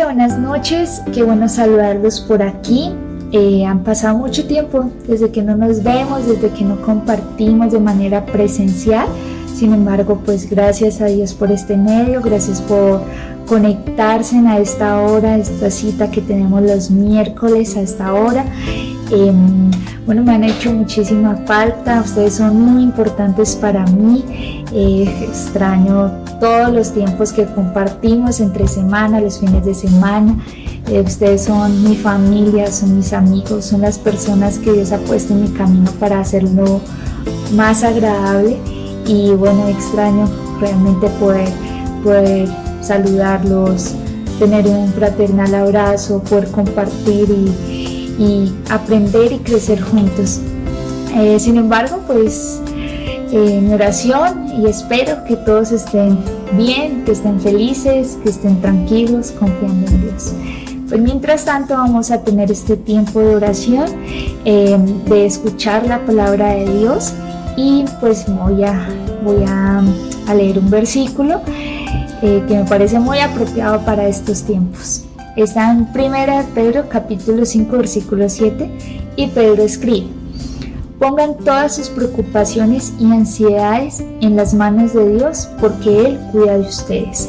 buenas noches, qué bueno saludarlos por aquí. Han pasado mucho tiempo desde que no nos vemos, desde que no compartimos de manera presencial. Sin embargo, pues gracias a Dios por este medio, gracias por conectarse a esta hora, esta cita que tenemos los miércoles a esta hora. Bueno, me han hecho muchísima falta, ustedes son muy importantes para mí. Extraño todos los tiempos que compartimos entre semana, los fines de semana. Ustedes son mi familia, son mis amigos, son las personas que Dios ha puesto en mi camino para hacerlo más agradable. Y bueno, extraño realmente poder saludarlos, tener un fraternal abrazo, poder compartir y aprender y crecer juntos. Sin embargo, pues mi oración, y espero que todos estén bien, que estén felices, que estén tranquilos, confiando en Dios. Pues mientras tanto vamos a tener este tiempo de oración, de escuchar la palabra de Dios, y pues voy a leer un versículo que me parece muy apropiado para estos tiempos. Está en 1 Pedro capítulo 5 versículo 7, y Pedro escribe: pongan todas sus preocupaciones y ansiedades en las manos de Dios, porque Él cuida de ustedes.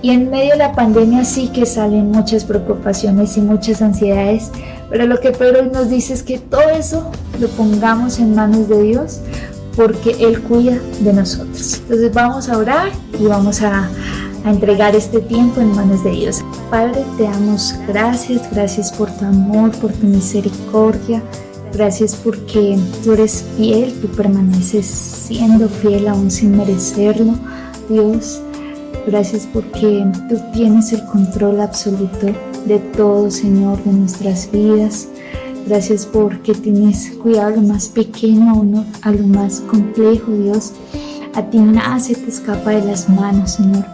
Y en medio de la pandemia sí que salen muchas preocupaciones y muchas ansiedades, pero lo que Pedro nos dice es que todo eso lo pongamos en manos de Dios, porque Él cuida de nosotros. Entonces vamos a orar y vamos a entregar este tiempo en manos de Dios. Padre, te damos gracias por tu amor, por tu misericordia. Gracias porque tú eres fiel, tú permaneces siendo fiel aún sin merecerlo. Dios, gracias porque tú tienes el control absoluto de todo, Señor, de nuestras vidas. Gracias porque tienes cuidado a lo más pequeño, a lo más complejo, Dios. A ti nada se te escapa de las manos, Señor.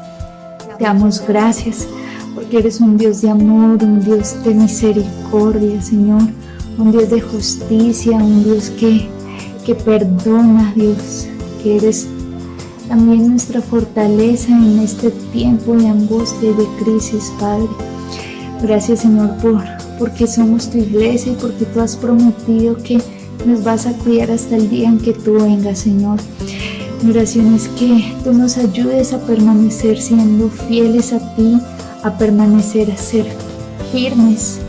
Te damos gracias porque eres un Dios de amor, un Dios de misericordia, Señor. Un Dios de justicia, un Dios que perdona, Dios. Que eres también nuestra fortaleza en este tiempo de angustia y de crisis, Padre. Gracias, Señor, porque somos tu iglesia y porque tú has prometido que nos vas a cuidar hasta el día en que tú vengas, Señor. Mi oración es que tú nos ayudes a permanecer siendo fieles a ti, a permanecer, a ser firmes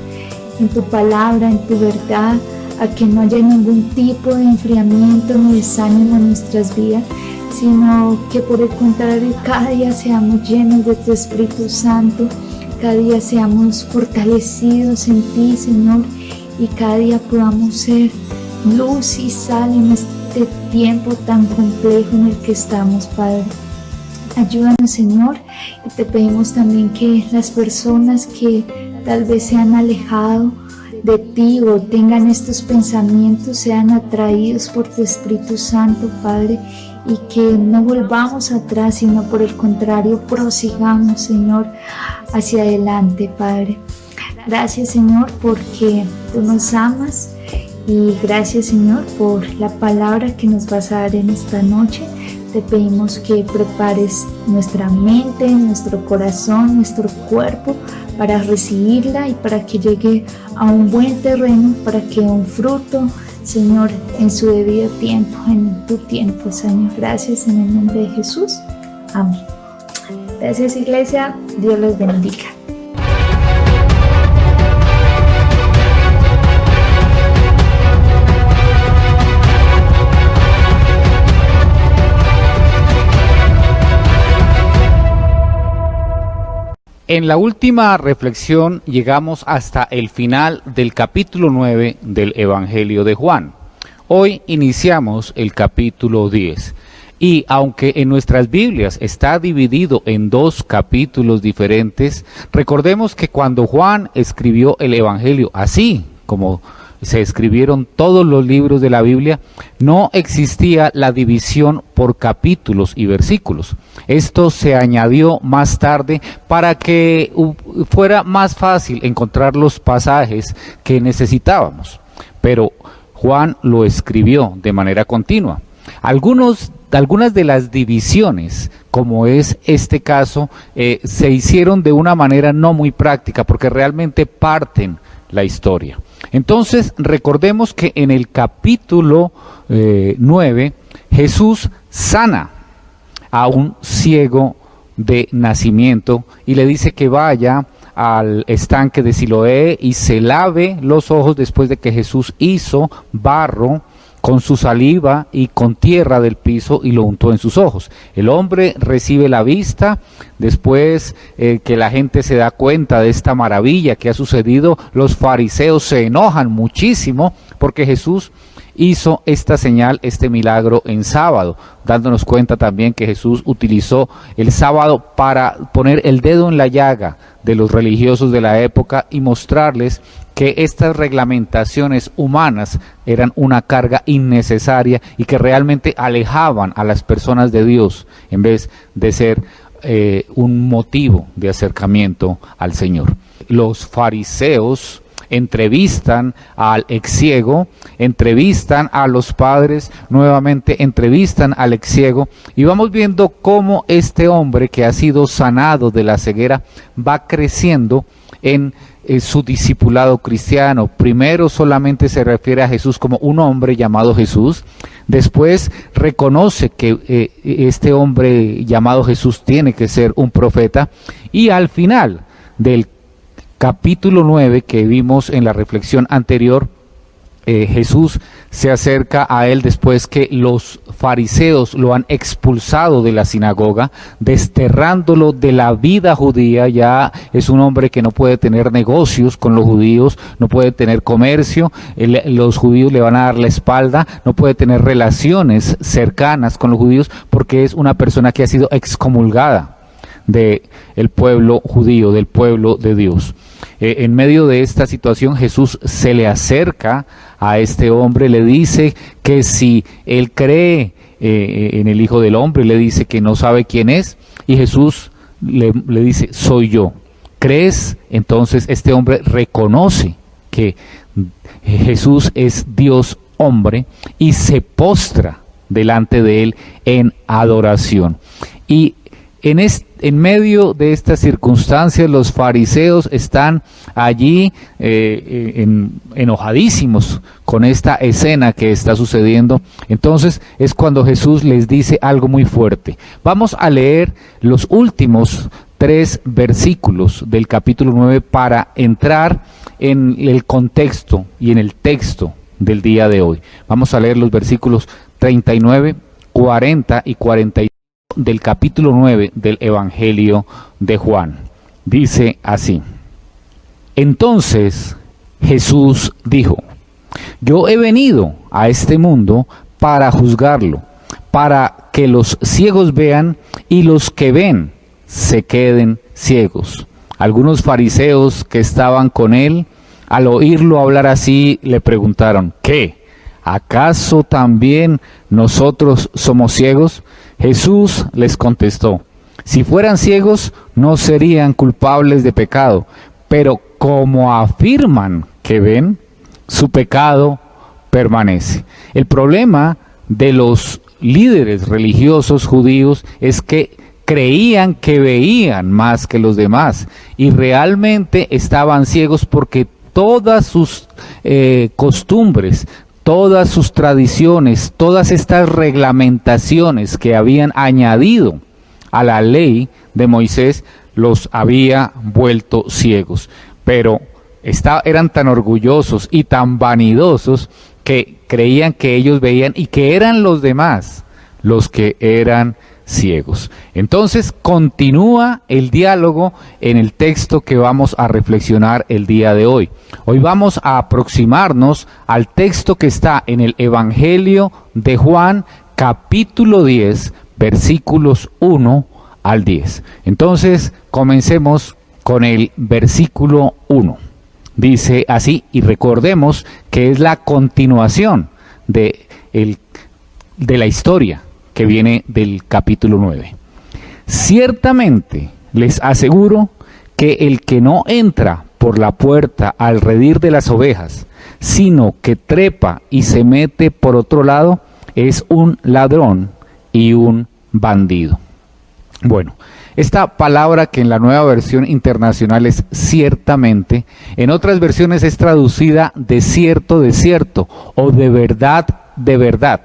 en tu palabra, en tu verdad, a que no haya ningún tipo de enfriamiento ni desánimo en nuestras vidas, sino que por el contrario cada día seamos llenos de tu Espíritu Santo, cada día seamos fortalecidos en ti, Señor, y cada día podamos ser luz y sal en este tiempo tan complejo en el que estamos, Padre. Ayúdanos, Señor, y te pedimos también que las personas que tal vez se han alejado de ti o tengan estos pensamientos sean atraídos por tu Espíritu Santo, Padre, y que no volvamos atrás, sino por el contrario prosigamos, Señor, hacia adelante, Padre. Gracias, Señor, porque tú nos amas, y gracias, Señor, por la palabra que nos vas a dar en esta noche. Te pedimos que prepares nuestra mente, nuestro corazón, nuestro cuerpo para recibirla y para que llegue a un buen terreno, para que un fruto, Señor, en su debido tiempo, en tu tiempo, Señor. Gracias en el nombre de Jesús. Amén. Gracias, iglesia. Dios los bendiga. En la última reflexión llegamos hasta el final del capítulo 9 del Evangelio de Juan. Hoy iniciamos el capítulo 10. Y aunque en nuestras Biblias está dividido en dos capítulos diferentes, recordemos que cuando Juan escribió el Evangelio, así como se escribieron todos los libros de la Biblia, no existía la división por capítulos y versículos. Esto se añadió más tarde para que fuera más fácil encontrar los pasajes que necesitábamos. Pero Juan lo escribió de manera continua. Algunas de las divisiones como es este caso, se hicieron de una manera no muy práctica, porque realmente parten la historia. Entonces, recordemos que en el capítulo 9, Jesús sana a un ciego de nacimiento y le dice que vaya al estanque de Siloé y se lave los ojos, después de que Jesús hizo barro con su saliva y con tierra del piso y lo untó en sus ojos. El hombre recibe la vista. Después que la gente se da cuenta de esta maravilla que ha sucedido, los fariseos se enojan muchísimo porque Jesús hizo esta señal, este milagro en sábado, dándonos cuenta también que Jesús utilizó el sábado para poner el dedo en la llaga de los religiosos de la época y mostrarles que estas reglamentaciones humanas eran una carga innecesaria y que realmente alejaban a las personas de Dios en vez de ser un motivo de acercamiento al Señor. Los fariseos entrevistan al exciego, entrevistan a los padres, nuevamente entrevistan al exciego, y vamos viendo cómo este hombre que ha sido sanado de la ceguera va creciendo en su discipulado cristiano. Primero solamente se refiere a Jesús como un hombre llamado Jesús, después reconoce que este hombre llamado Jesús tiene que ser un profeta, y al final del capítulo 9 que vimos en la reflexión anterior, Jesús se acerca a él después que los fariseos lo han expulsado de la sinagoga, desterrándolo de la vida judía. Ya es un hombre que no puede tener negocios con los judíos, no puede tener comercio, los judíos le van a dar la espalda, no puede tener relaciones cercanas con los judíos porque es una persona que ha sido excomulgada del pueblo judío, del pueblo de Dios. En medio de esta situación, Jesús se le acerca a este hombre, le dice que si él cree en el Hijo del Hombre, le dice que no sabe quién es, y Jesús le dice, soy yo. ¿Crees? Entonces este hombre reconoce que Jesús es Dios hombre y se postra delante de él en adoración. Y en medio de estas circunstancias, los fariseos están allí enojadísimos con esta escena que está sucediendo. Entonces es cuando Jesús les dice algo muy fuerte. Vamos a leer los últimos 3 versículos del capítulo 9 para entrar en el contexto y en el texto del día de hoy. Vamos a leer los versículos 39, 40 y 41 del capítulo 9 del Evangelio de Juan. Dice así: Entonces Jesús dijo: Yo he venido a este mundo para juzgarlo, para que los ciegos vean y los que ven se queden ciegos. Algunos fariseos que estaban con él, al oírlo hablar así, le preguntaron: ¿Qué? ¿Acaso también nosotros somos ciegos? Jesús les contestó: Si fueran ciegos, no serían culpables de pecado, pero como afirman que ven, su pecado permanece. El problema de los líderes religiosos judíos es que creían que veían más que los demás y realmente estaban ciegos porque todas sus costumbres, todas sus tradiciones, todas estas reglamentaciones que habían añadido a la ley de Moisés, los había vuelto ciegos. Pero eran tan orgullosos y tan vanidosos que creían que ellos veían y que eran los demás los que eran ciegos. Entonces continúa el diálogo en el texto que vamos a reflexionar el día de hoy. Hoy vamos a aproximarnos al texto que está en el Evangelio de Juan, capítulo 10, versículos 1 al 10. Entonces comencemos con el versículo 1. Dice así, y recordemos que es la continuación de la historia que viene del capítulo 9. Ciertamente les aseguro que el que no entra por la puerta al redil de las ovejas, sino que trepa y se mete por otro lado, es un ladrón y un bandido. Bueno, esta palabra que en la Nueva Versión Internacional es ciertamente, en otras versiones es traducida de cierto, o de verdad, de verdad.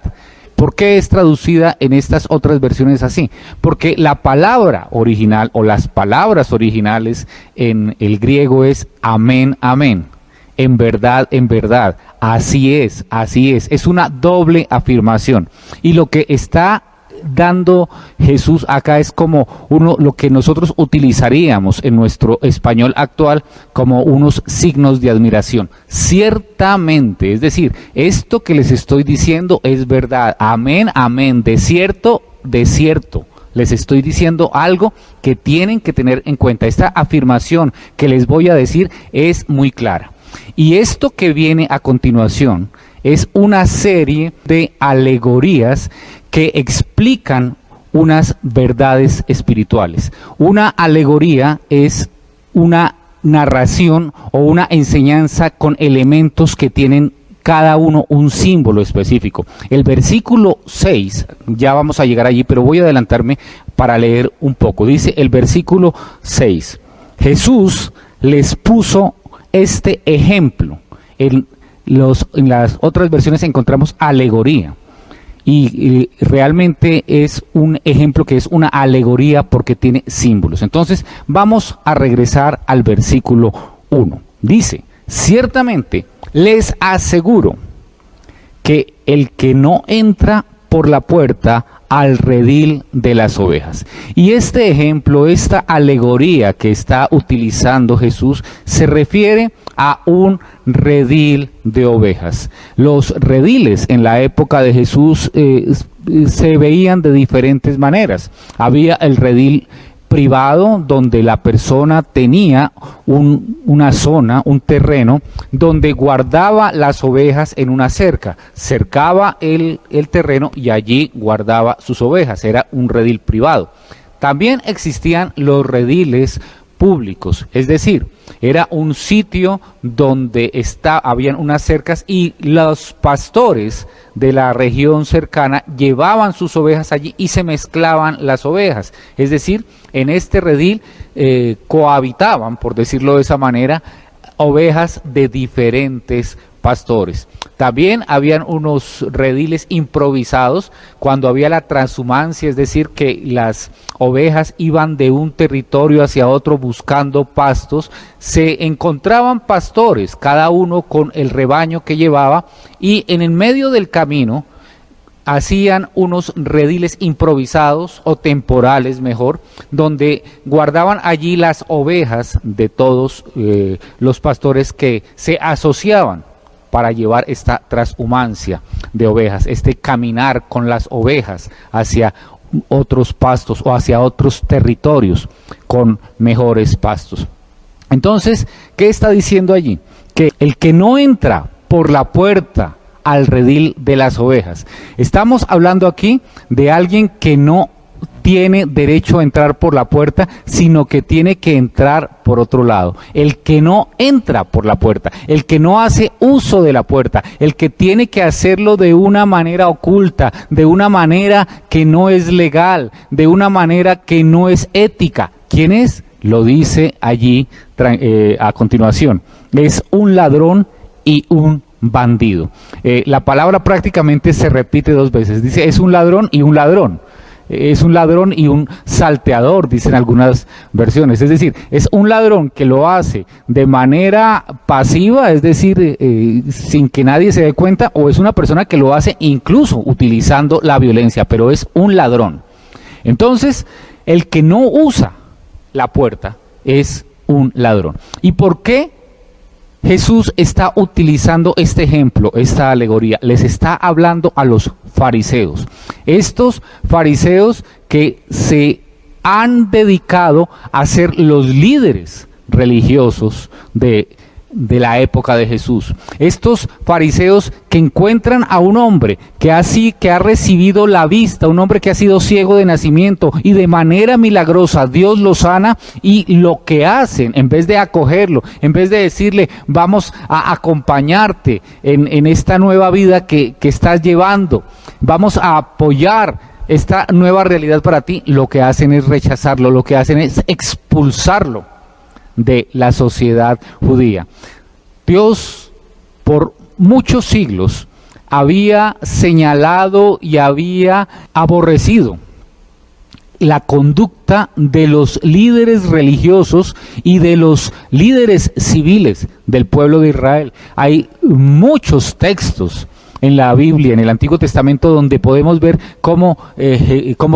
¿Por qué es traducida en estas otras versiones así? Porque la palabra original o las palabras originales en el griego es amén, amén. En verdad, así es, es una doble afirmación. Y lo que está dando Jesús acá es como lo que nosotros utilizaríamos en nuestro español actual como unos signos de admiración. Ciertamente, es decir, esto que les estoy diciendo es verdad. Amén, amén, de cierto. Les estoy diciendo algo que tienen que tener en cuenta. Esta afirmación que les voy a decir es muy clara. Y esto que viene a continuación es una serie de alegorías que explican unas verdades espirituales. Una alegoría es una narración o una enseñanza con elementos que tienen cada uno un símbolo específico. El versículo 6, ya vamos a llegar allí, pero voy a adelantarme para leer un poco. Dice el versículo 6, Jesús les puso este ejemplo. En las otras versiones encontramos alegoría. Y realmente es un ejemplo que es una alegoría porque tiene símbolos. Entonces vamos a regresar al versículo 1. Dice, ciertamente les aseguro que el que no entra por la puerta al redil de las ovejas. Y este ejemplo, esta alegoría que está utilizando Jesús, se refiere a un redil de ovejas. Los rediles en la época de Jesús se veían de diferentes maneras. Había el redil privado, donde la persona tenía una zona, un terreno, donde guardaba las ovejas en una cerca, cercaba el terreno y allí guardaba sus ovejas, era un redil privado. También existían los rediles públicos, es decir, era un sitio donde habían unas cercas y los pastores de la región cercana llevaban sus ovejas allí y se mezclaban las ovejas, es decir, en este redil cohabitaban, por decirlo de esa manera, ovejas de diferentes pastores. También habían unos rediles improvisados cuando había la transhumancia, es decir, que las ovejas iban de un territorio hacia otro buscando pastos. Se encontraban pastores, cada uno con el rebaño que llevaba, y en el medio del camino hacían unos rediles improvisados o temporales mejor, donde guardaban allí las ovejas de todos los pastores que se asociaban para llevar esta transhumancia de ovejas, este caminar con las ovejas hacia otros pastos o hacia otros territorios con mejores pastos. Entonces, ¿qué está diciendo allí? Que el que no entra por la puerta al redil de las ovejas. Estamos hablando aquí de alguien que no tiene derecho a entrar por la puerta, sino que tiene que entrar por otro lado. El que no entra por la puerta, el que no hace uso de la puerta, el que tiene que hacerlo de una manera oculta, de una manera que no es legal, de una manera que no es ética. ¿Quién es? Lo dice allí a continuación. Es un ladrón y un bandido. La palabra prácticamente se repite dos veces. Dice, es un ladrón y un ladrón. Es un ladrón y un salteador, dicen algunas versiones. Es decir, es un ladrón que lo hace de manera pasiva, es decir, sin que nadie se dé cuenta, o es una persona que lo hace incluso utilizando la violencia, pero es un ladrón. Entonces, el que no usa la puerta es un ladrón. ¿Y por qué Jesús está utilizando este ejemplo, esta alegoría? Les está hablando a los fariseos. Estos fariseos que se han dedicado a ser los líderes religiosos de la época de Jesús. Estos fariseos que encuentran a un hombre que ha recibido la vista, un hombre que ha sido ciego de nacimiento, y de manera milagrosa Dios lo sana, y lo que hacen, en vez de acogerlo, en vez de decirle vamos a acompañarte en esta nueva vida que estás llevando, vamos a apoyar esta nueva realidad para ti, lo que hacen es rechazarlo, lo que hacen es expulsarlo de la sociedad judía. Dios, por muchos siglos, había señalado y había aborrecido la conducta de los líderes religiosos y de los líderes civiles del pueblo de Israel. Hay muchos textos en la Biblia, en el Antiguo Testamento, donde podemos ver cómo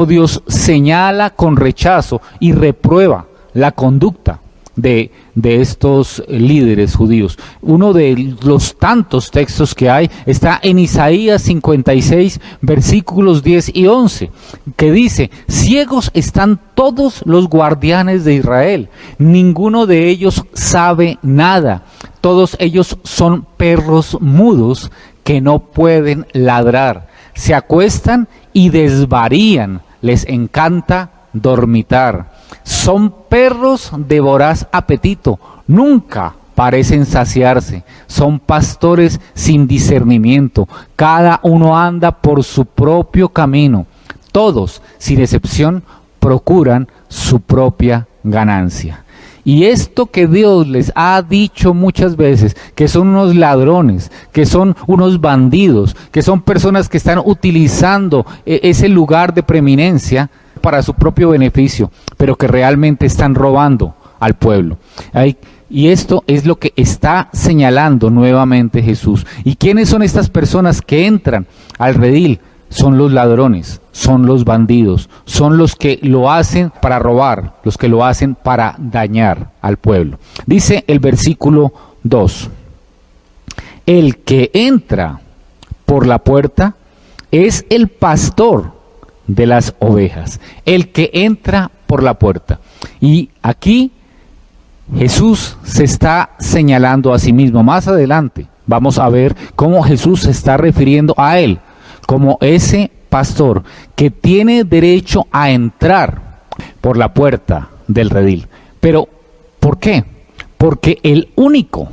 Dios señala con rechazo y reprueba la conducta de estos líderes judíos. Uno de los tantos textos que hay está en Isaías 56, versículos 10 y 11, que dice: ciegos están todos los guardianes de Israel, ninguno de ellos sabe nada, todos ellos son perros mudos que no pueden ladrar, se acuestan y desvarían, les encanta dormitar. Son perros de voraz apetito, nunca parecen saciarse, son pastores sin discernimiento, cada uno anda por su propio camino, todos, sin excepción, procuran su propia ganancia. Y esto que Dios les ha dicho muchas veces, que son unos ladrones, que son unos bandidos, que son personas que están utilizando ese lugar de preeminencia para su propio beneficio, pero que realmente están robando al pueblo. Y esto es lo que está señalando nuevamente Jesús. ¿Y quiénes son estas personas que entran al redil? Son los ladrones, son los bandidos, son los que lo hacen para robar, los que lo hacen para dañar al pueblo. Dice el versículo 2: el que entra por la puerta es el pastor de las ovejas, el que entra por la puerta. Y aquí Jesús se está señalando a sí mismo. Más adelante vamos a ver cómo Jesús se está refiriendo a él como ese pastor que tiene derecho a entrar por la puerta del redil. Pero, ¿por qué? Porque el único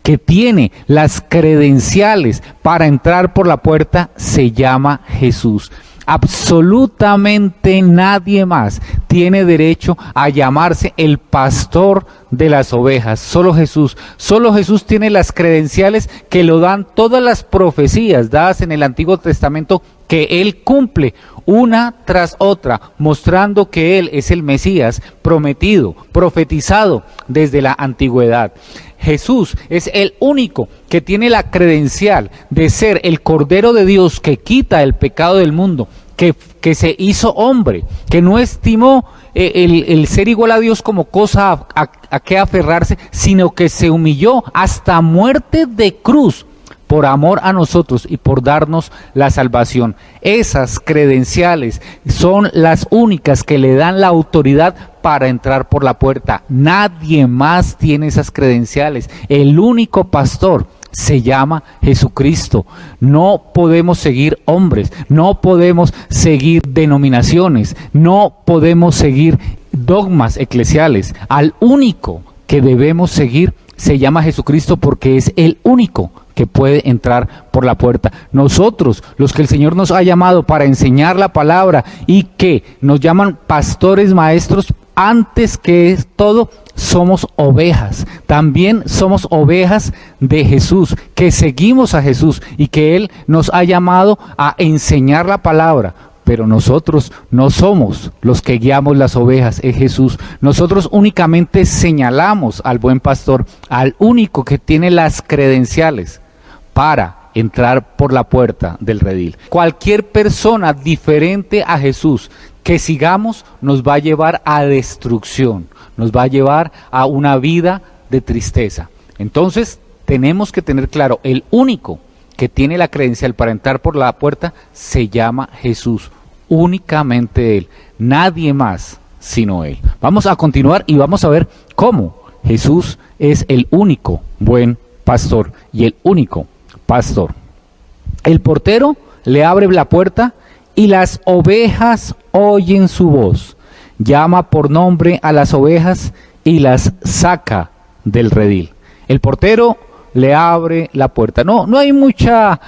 que tiene las credenciales para entrar por la puerta se llama Jesús. Absolutamente nadie más tiene derecho a llamarse el pastor de las ovejas. Solo Jesús. Solo Jesús tiene las credenciales que lo dan todas las profecías dadas en el Antiguo Testamento, que Él cumple una tras otra, mostrando que Él es el Mesías prometido, profetizado desde la antigüedad. Jesús es el único que tiene la credencial de ser el Cordero de Dios que quita el pecado del mundo, que se hizo hombre, que no estimó el ser igual a Dios como cosa a que aferrarse, sino que se humilló hasta muerte de cruz por amor a nosotros y por darnos la salvación. Esas credenciales son las únicas que le dan la autoridad para entrar por la puerta. Nadie más tiene esas credenciales. El único pastor se llama Jesucristo. No podemos seguir hombres, no podemos seguir denominaciones, no podemos seguir dogmas eclesiales. Al único que debemos seguir se llama Jesucristo, porque es el único que puede entrar por la puerta. Nosotros, los que el Señor nos ha llamado para enseñar la palabra y que nos llaman pastores maestros, antes que todo somos ovejas. También somos ovejas de Jesús, que seguimos a Jesús y que Él nos ha llamado a enseñar la palabra. Pero nosotros no somos los que guiamos las ovejas, es Jesús. Nosotros únicamente señalamos al buen pastor, al único que tiene las credenciales para entrar por la puerta del redil. Cualquier persona diferente a Jesús que sigamos nos va a llevar a destrucción, nos va a llevar a una vida de tristeza. Entonces tenemos que tener claro, el único que tiene la credencial para entrar por la puerta se llama Jesús. Únicamente Él, nadie más sino Él. Vamos a continuar y vamos a ver cómo Jesús es el único buen pastor y el único pastor. El portero le abre la puerta y las ovejas oyen su voz. Llama por nombre a las ovejas y las saca del redil. El portero le abre la puerta. No hay mucha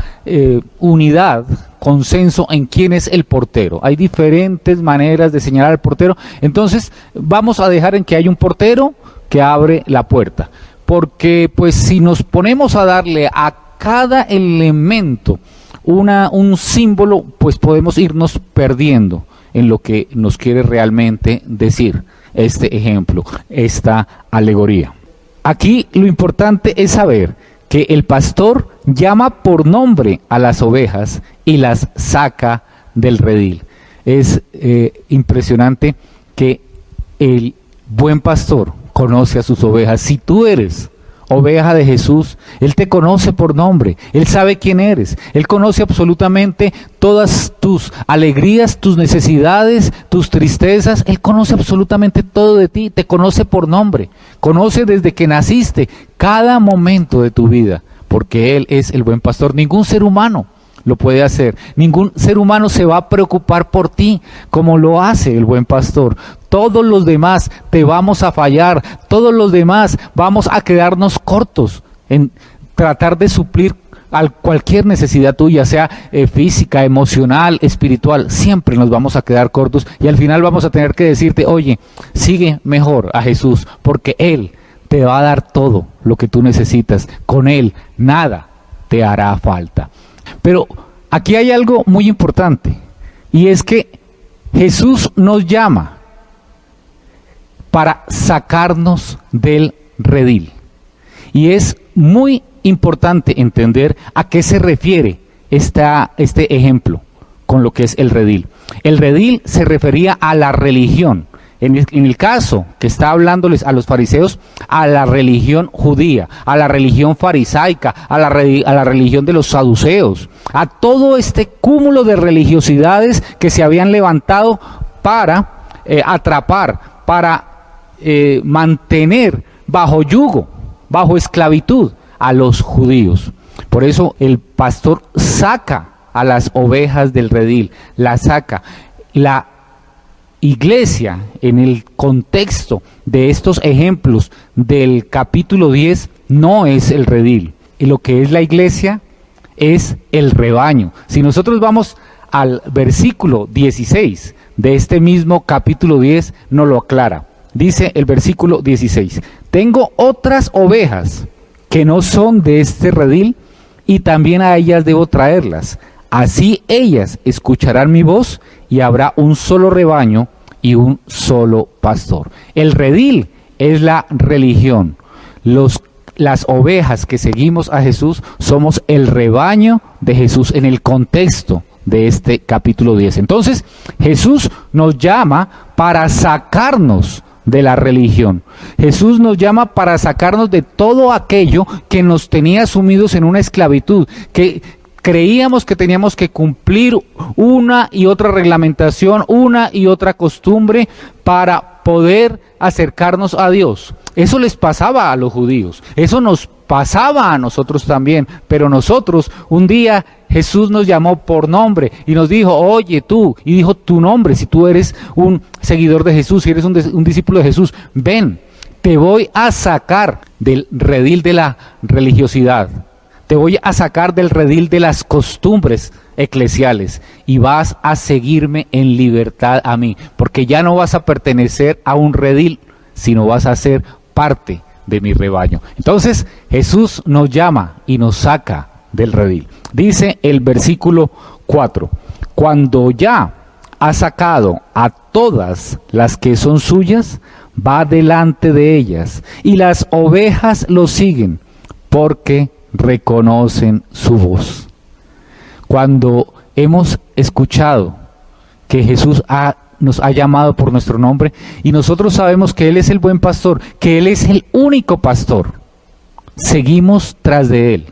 unidad consenso en quién es el portero. Hay diferentes maneras de señalar al portero. Entonces vamos a dejar en que hay un portero que abre la puerta. Porque pues si nos ponemos a darle a cada elemento un símbolo, pues podemos irnos perdiendo en lo que nos quiere realmente decir este ejemplo, esta alegoría. Aquí lo importante es saber que el pastor llama por nombre a las ovejas y las saca del redil. Es impresionante que el buen pastor conoce a sus ovejas. Si tú eres oveja de Jesús, Él te conoce por nombre, Él sabe quién eres, Él conoce absolutamente todas tus alegrías, tus necesidades, tus tristezas, Él conoce absolutamente todo de ti, te conoce por nombre, conoce desde que naciste cada momento de tu vida, porque Él es el buen pastor. Ningún ser humano lo puede hacer, ningún ser humano se va a preocupar por ti como lo hace el buen pastor. Todos los demás te vamos a fallar, todos los demás vamos a quedarnos cortos en tratar de suplir a cualquier necesidad tuya, sea física, emocional, espiritual. Siempre nos vamos a quedar cortos y al final vamos a tener que decirte, oye, sigue mejor a Jesús, porque Él te va a dar todo lo que tú necesitas. Con Él nada te hará falta. Pero aquí hay algo muy importante, y es que Jesús nos llama para sacarnos del redil. Y es muy importante entender a qué se refiere este ejemplo con lo que es el redil. El redil se refería a la religión. En el caso que está hablándoles a los fariseos, a la religión judía, a la religión farisaica, a la religión de los saduceos, a todo este cúmulo de religiosidades que se habían levantado para atrapar, para mantener bajo yugo, bajo esclavitud a los judíos. Por eso el pastor saca a las ovejas del redil, las saca. La iglesia, en el contexto de estos ejemplos del capítulo 10, no es el redil. Y lo que es la iglesia es el rebaño. Si nosotros vamos al versículo 16 de este mismo capítulo 10, nos lo aclara. Dice el versículo 16: tengo otras ovejas que no son de este redil, y también a ellas debo traerlas. Así ellas escucharán mi voz, y habrá un solo rebaño y un solo pastor. El redil es la religión. Las ovejas que seguimos a Jesús somos el rebaño de Jesús en el contexto de este capítulo 10. Entonces, Jesús nos llama para sacarnos de la religión. Jesús nos llama para sacarnos de todo aquello que nos tenía sumidos en una esclavitud, que creíamos que teníamos que cumplir una y otra reglamentación, una y otra costumbre para poder acercarnos a Dios. Eso les pasaba a los judíos, eso nos pasaba a nosotros también, pero nosotros un día Jesús nos llamó por nombre y nos dijo, oye tú, y dijo tu nombre, si tú eres un seguidor de Jesús, si eres un discípulo de Jesús, ven, te voy a sacar del redil de la religiosidad, te voy a sacar del redil de las costumbres eclesiales y vas a seguirme en libertad a mí, porque ya no vas a pertenecer a un redil, sino vas a ser parte de mi rebaño. Entonces Jesús nos llama y nos saca del redil. Dice el versículo 4: cuando ya ha sacado a todas las que son suyas, va delante de ellas, y las ovejas lo siguen, porque reconocen su voz. Cuando hemos escuchado que Jesús nos ha llamado por nuestro nombre, y nosotros sabemos que Él es el buen pastor, que Él es el único pastor, seguimos tras de Él.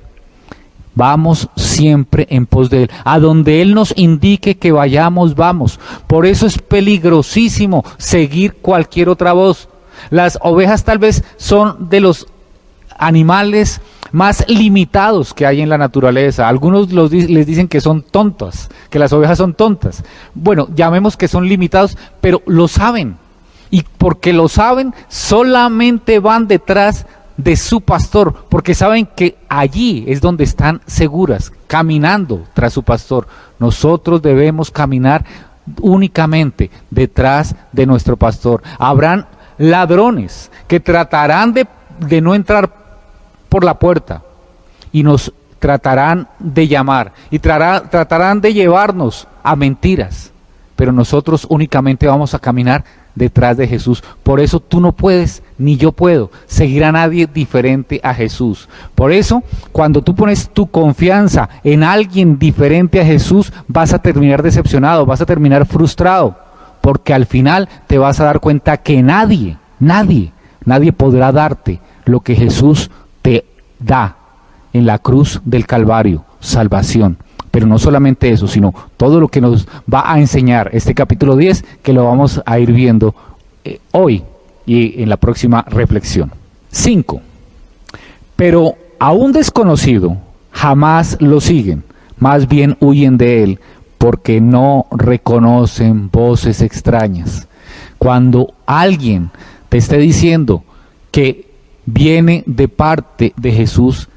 Vamos siempre en pos de Él. A donde Él nos indique que vayamos, vamos. Por eso es peligrosísimo seguir cualquier otra voz. Las ovejas tal vez son de los animales más limitados que hay en la naturaleza. Algunos les dicen que son tontas, que las ovejas son tontas. Bueno, llamemos que son limitados, pero lo saben. Y porque lo saben, solamente van detrás de su pastor, porque saben que allí es donde están seguras, caminando tras su pastor. Nosotros debemos caminar únicamente detrás de nuestro pastor. Habrán ladrones que tratarán de no entrar por la puerta y nos tratarán de llamar y tratarán de llevarnos a mentiras, pero nosotros únicamente vamos a caminar detrás de Jesús. Por eso tú no puedes, ni yo puedo, seguir a nadie diferente a Jesús. Por eso, cuando tú pones tu confianza en alguien diferente a Jesús, vas a terminar decepcionado, vas a terminar frustrado, porque al final te vas a dar cuenta que nadie podrá darte lo que Jesús te da en la cruz del Calvario, salvación. Pero no solamente eso, sino todo lo que nos va a enseñar este capítulo 10, que lo vamos a ir viendo hoy y en la próxima reflexión. 5. Pero a un desconocido jamás lo siguen, más bien huyen de él, porque no reconocen voces extrañas. Cuando alguien te esté diciendo que viene de parte de Jesús,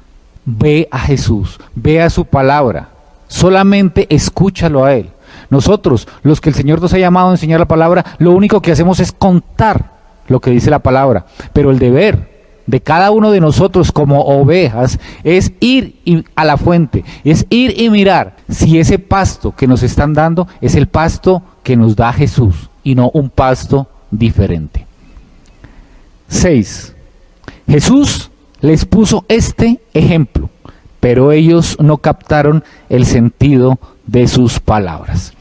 ve a Jesús, ve a su palabra. Solamente escúchalo a Él. Nosotros, los que el Señor nos ha llamado a enseñar la palabra, lo único que hacemos es contar lo que dice la palabra. Pero el deber de cada uno de nosotros como ovejas es ir a la fuente, es ir y mirar si ese pasto que nos están dando es el pasto que nos da Jesús y no un pasto diferente. 6. Jesús les puso este ejemplo, pero ellos no captaron el sentido de sus palabras.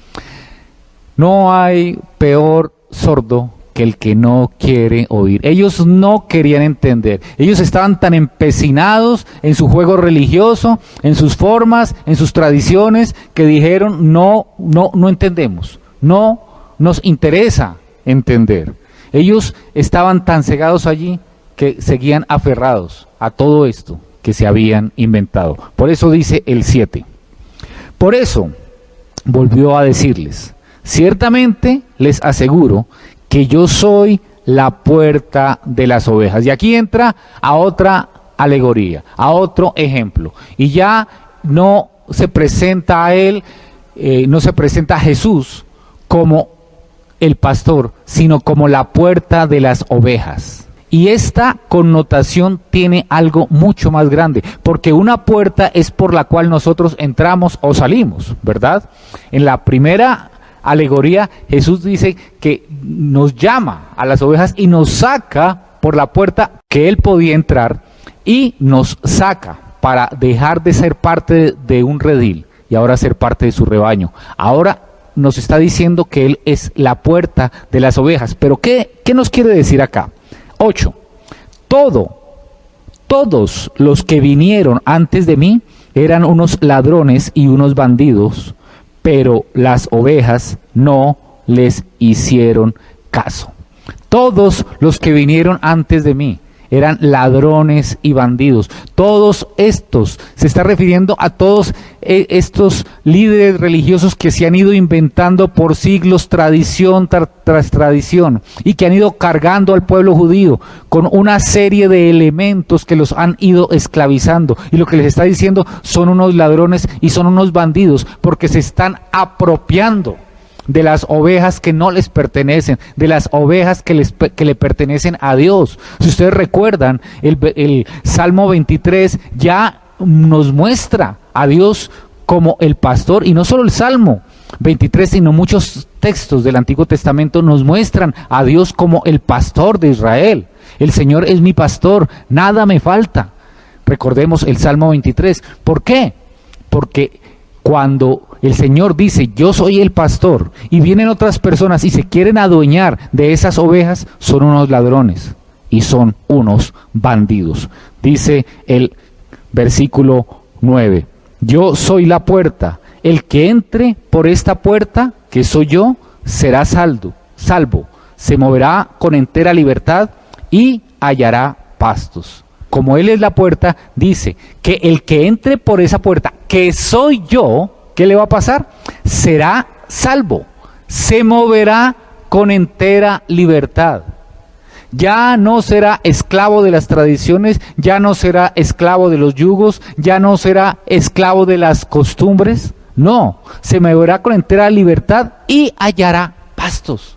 No hay peor sordo que el que no quiere oír. Ellos no querían entender. Ellos estaban tan empecinados en su juego religioso, en sus formas, en sus tradiciones, que dijeron no entendemos, no nos interesa entender. Ellos estaban tan cegados allí que seguían aferrados a todo esto que se habían inventado. Por eso dice el 7. Por eso volvió a decirles: ciertamente les aseguro que yo soy la puerta de las ovejas. Y aquí entra a otra alegoría, a otro ejemplo. Y ya no se presenta a él, no se presenta a Jesús como el pastor, sino como la puerta de las ovejas. Y esta connotación tiene algo mucho más grande, porque una puerta es por la cual nosotros entramos o salimos, ¿verdad? En la primera alegoría, Jesús dice que nos llama a las ovejas y nos saca por la puerta que Él podía entrar y nos saca para dejar de ser parte de un redil y ahora ser parte de su rebaño. Ahora nos está diciendo que Él es la puerta de las ovejas. Pero ¿qué nos quiere decir acá? 8. Todos los que vinieron antes de mí eran unos ladrones y unos bandidos, pero las ovejas no les hicieron caso. Todos los que vinieron antes de mí eran ladrones y bandidos. Todos estos, se está refiriendo a todos estos líderes religiosos que se han ido inventando por siglos, tradición tras tradición, y que han ido cargando al pueblo judío con una serie de elementos que los han ido esclavizando. Y lo que les está diciendo son unos ladrones y son unos bandidos, porque se están apropiando de las ovejas que no les pertenecen, de las ovejas que le pertenecen a Dios. Si ustedes recuerdan, el Salmo 23 ya nos muestra a Dios como el pastor, y no solo el Salmo 23, sino muchos textos del Antiguo Testamento nos muestran a Dios como el pastor de Israel. El Señor es mi pastor, nada me falta. Recordemos el Salmo 23. ¿Por qué? Porque cuando el Señor dice yo soy el pastor y vienen otras personas y se quieren adueñar de esas ovejas, son unos ladrones y son unos bandidos. Dice el versículo 9: yo soy la puerta, el que entre por esta puerta, que soy yo, será salvo, se moverá con entera libertad y hallará pastos. Como Él es la puerta, dice que el que entre por esa puerta, que soy yo, ¿qué le va a pasar? Será salvo, se moverá con entera libertad. Ya no será esclavo de las tradiciones, ya no será esclavo de los yugos, ya no será esclavo de las costumbres. No, se moverá con entera libertad y hallará pastos.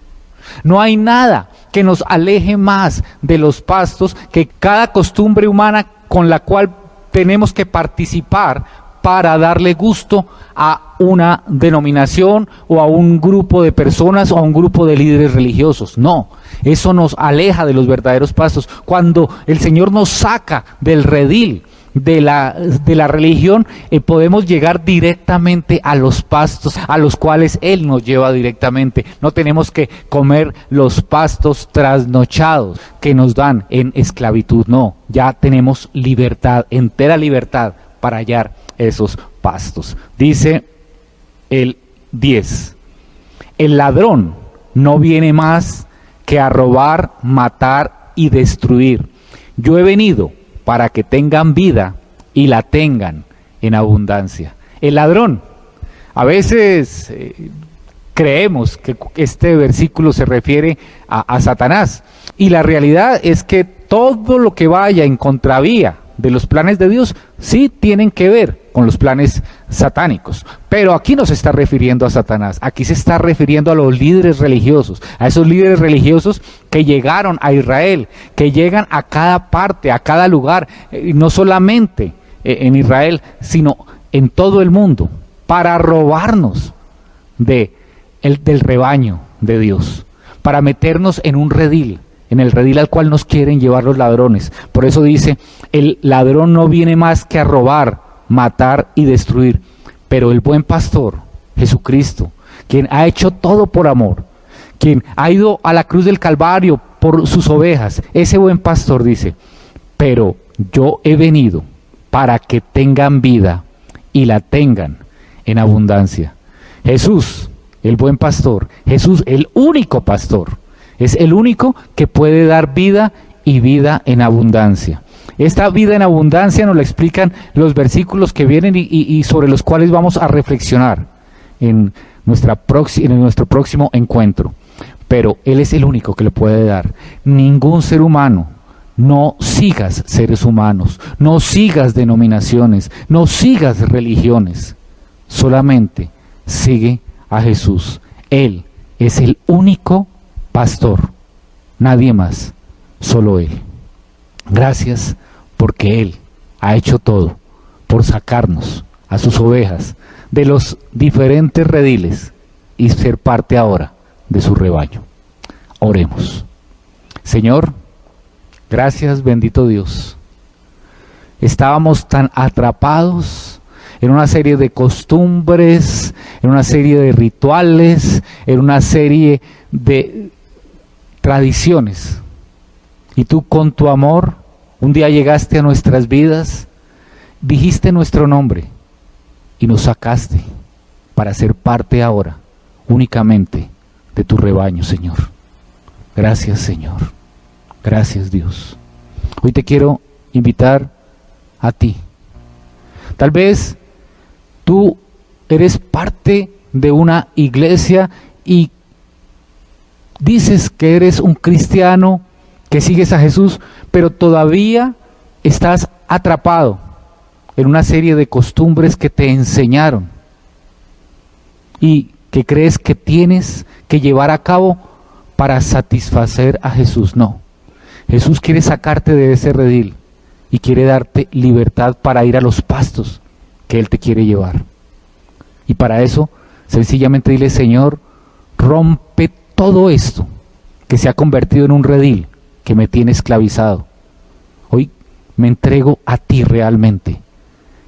No hay nada que nos aleje más de los pastos que cada costumbre humana con la cual tenemos que participar para darle gusto a una denominación o a un grupo de personas o a un grupo de líderes religiosos. No, eso nos aleja de los verdaderos pastos. Cuando el Señor nos saca del redil de la religión, podemos llegar directamente a los pastos a los cuales Él nos lleva directamente. No tenemos que comer los pastos trasnochados que nos dan en esclavitud. No, ya tenemos libertad, entera libertad para hallar esos pastos. Dice el 10: el ladrón no viene más que a robar, matar y destruir. Yo he venido para que tengan vida y la tengan en abundancia. El ladrón, a veces creemos que este versículo se refiere a Satanás, y la realidad es que todo lo que vaya en contravía de los planes de Dios sí tienen que ver con los planes satánicos, pero aquí no se está refiriendo a Satanás, aquí se está refiriendo a los líderes religiosos, a esos líderes religiosos que llegaron a Israel, que llegan a cada parte, a cada lugar, no solamente en Israel, sino en todo el mundo, para robarnos del rebaño de Dios, para meternos en un redil, en el redil al cual nos quieren llevar los ladrones. Por eso dice, el ladrón no viene más que a robar, matar y destruir, pero el buen pastor, Jesucristo, quien ha hecho todo por amor, quien ha ido a la cruz del Calvario por sus ovejas, ese buen pastor dice, pero yo he venido para que tengan vida y la tengan en abundancia. Jesús, el buen pastor, Jesús, el único pastor, es el único que puede dar vida y vida en abundancia. Esta vida en abundancia nos la explican los versículos que vienen y sobre los cuales vamos a reflexionar en nuestro próximo encuentro. Pero Él es el único que le puede dar. Ningún ser humano. No sigas seres humanos, no sigas denominaciones, no sigas religiones. Solamente sigue a Jesús. Él es el único pastor, nadie más, solo Él. Gracias porque Él ha hecho todo por sacarnos a sus ovejas de los diferentes rediles y ser parte ahora de su rebaño. Oremos. Señor, gracias, bendito Dios. Estábamos tan atrapados en una serie de costumbres, en una serie de rituales, en una serie de tradiciones. Y tú con tu amor, un día llegaste a nuestras vidas, dijiste nuestro nombre y nos sacaste para ser parte ahora únicamente de tu rebaño, Señor. Gracias, Señor. Gracias, Dios. Hoy te quiero invitar a ti. Tal vez tú eres parte de una iglesia y dices que eres un cristiano, que sigues a Jesús, pero todavía estás atrapado en una serie de costumbres que te enseñaron y que crees que tienes que llevar a cabo para satisfacer a Jesús. No, Jesús quiere sacarte de ese redil y quiere darte libertad para ir a los pastos que Él te quiere llevar. Y para eso, sencillamente dile, Señor, rompe todo esto que se ha convertido en un redil que me tiene esclavizado. Hoy me entrego a ti realmente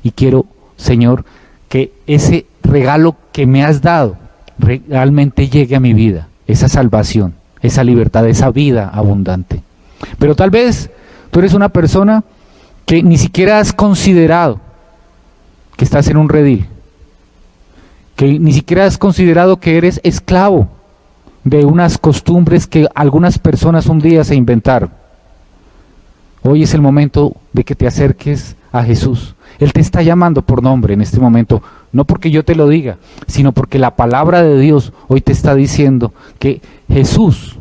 y quiero, Señor, que ese regalo que me has dado realmente llegue a mi vida, esa salvación, esa libertad, esa vida abundante. Pero tal vez tú eres una persona que ni siquiera has considerado que estás en un redil, que ni siquiera has considerado que eres esclavo de unas costumbres que algunas personas un día se inventaron. Hoy es el momento de que te acerques a Jesús. Él te está llamando por nombre en este momento, no porque yo te lo diga, sino porque la palabra de Dios hoy te está diciendo que Jesús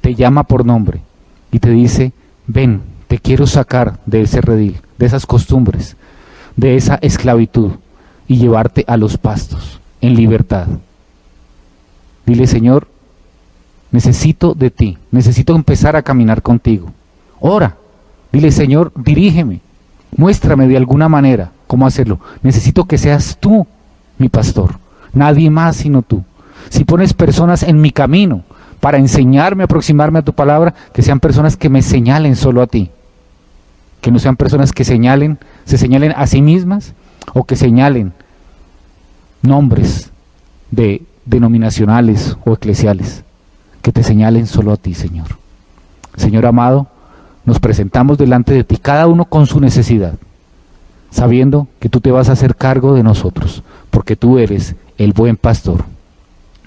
te llama por nombre y te dice, ven, te quiero sacar de ese redil, de esas costumbres, de esa esclavitud y llevarte a los pastos en libertad. Dile, Señor, necesito de ti, necesito empezar a caminar contigo. Ora, dile, Señor, dirígeme, muéstrame de alguna manera cómo hacerlo. Necesito que seas tú mi pastor, nadie más sino tú. Si pones personas en mi camino para enseñarme, aproximarme a tu palabra, que sean personas que me señalen solo a ti. Que no sean personas que se señalen a sí mismas o que señalen nombres denominacionales o eclesiales. Que te señalen solo a ti, Señor. Señor amado, nos presentamos delante de ti, cada uno con su necesidad, sabiendo que tú te vas a hacer cargo de nosotros, porque tú eres el buen pastor.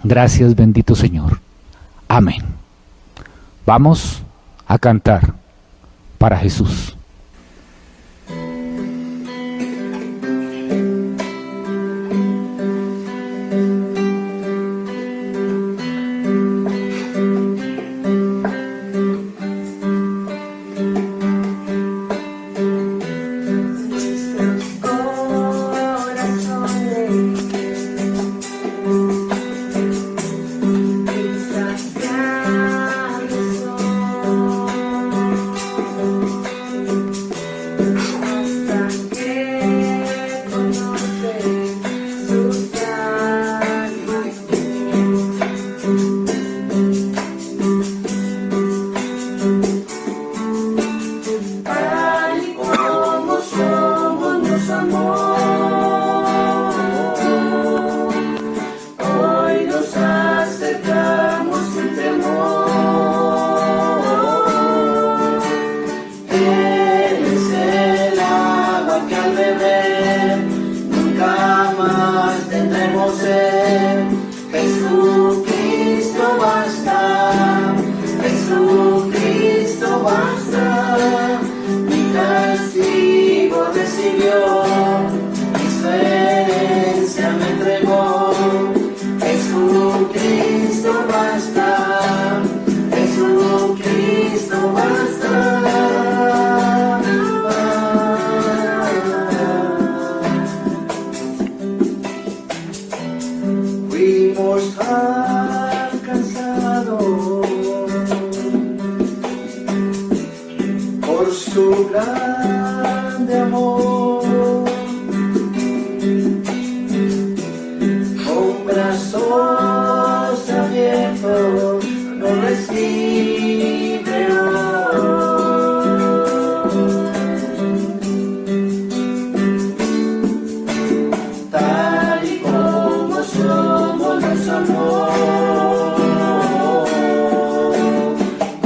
Gracias, bendito Señor. Amén. Vamos a cantar para Jesús.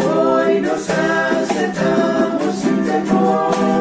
Hoy nos aceptamos sin temor.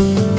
Dios.